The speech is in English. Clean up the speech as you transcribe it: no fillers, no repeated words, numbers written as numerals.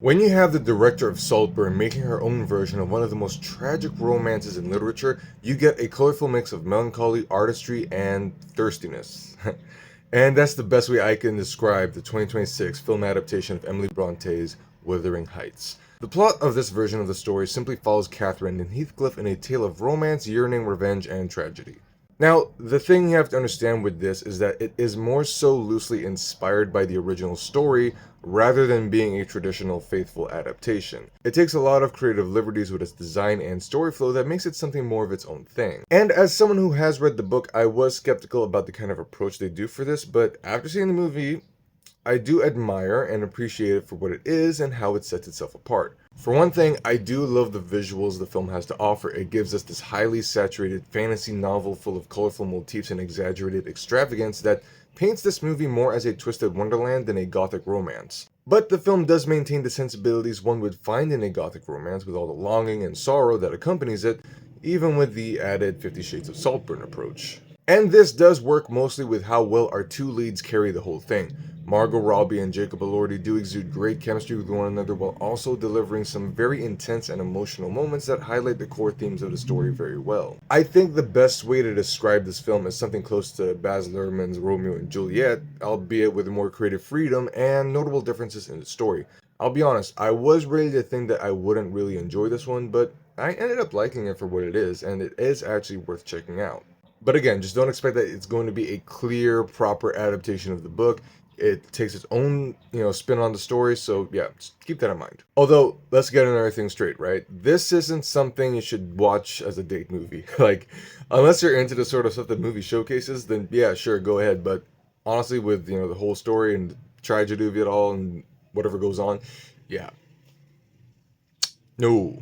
When you have the director of Saltburn making her own version of one of the most tragic romances in literature, you get a colorful mix of melancholy, artistry, and thirstiness. And that's the best way I can describe the 2026 film adaptation of Emily Bronte's Wuthering Heights. The plot of this version of the story simply follows Catherine and Heathcliff in a tale of romance, yearning, revenge, and tragedy. Now, the thing you have to understand with this is that it is more so loosely inspired by the original story rather than being a traditional faithful adaptation. It takes a lot of creative liberties with its design and story flow that makes it something more of its own thing. And as someone who has read the book, I was skeptical about the kind of approach they do for this, but after seeing the movie, I do admire and appreciate it for what it is and how it sets itself apart. For one thing, I do love the visuals the film has to offer. It gives us this highly saturated fantasy novel full of colorful motifs and exaggerated extravagance that paints this movie more as a twisted wonderland than a gothic romance. But the film does maintain the sensibilities one would find in a gothic romance with all the longing and sorrow that accompanies it, even with the added 50 Shades of Saltburn approach. And this does work mostly with how well our two leads carry the whole thing. Margot Robbie and Jacob Elordi do exude great chemistry with one another while also delivering some very intense and emotional moments that highlight the core themes of the story very well. I think the best way to describe this film is something close to Baz Luhrmann's Romeo and Juliet, albeit with more creative freedom and notable differences in the story. I'll be honest, I was ready to think that I wouldn't really enjoy this one, but I ended up liking it for what it is, and it is actually worth checking out. But again, just don't expect that it's going to be a clear, proper adaptation of the book. It takes its own, spin on the story, so yeah, just keep that in mind. Although, let's get another thing straight, right? This isn't something you should watch as a date movie. Like, unless you're into the sort of stuff that movie showcases, then yeah, sure, go ahead. But honestly, with, the whole story and the tragedy of it all and whatever goes on, yeah, no.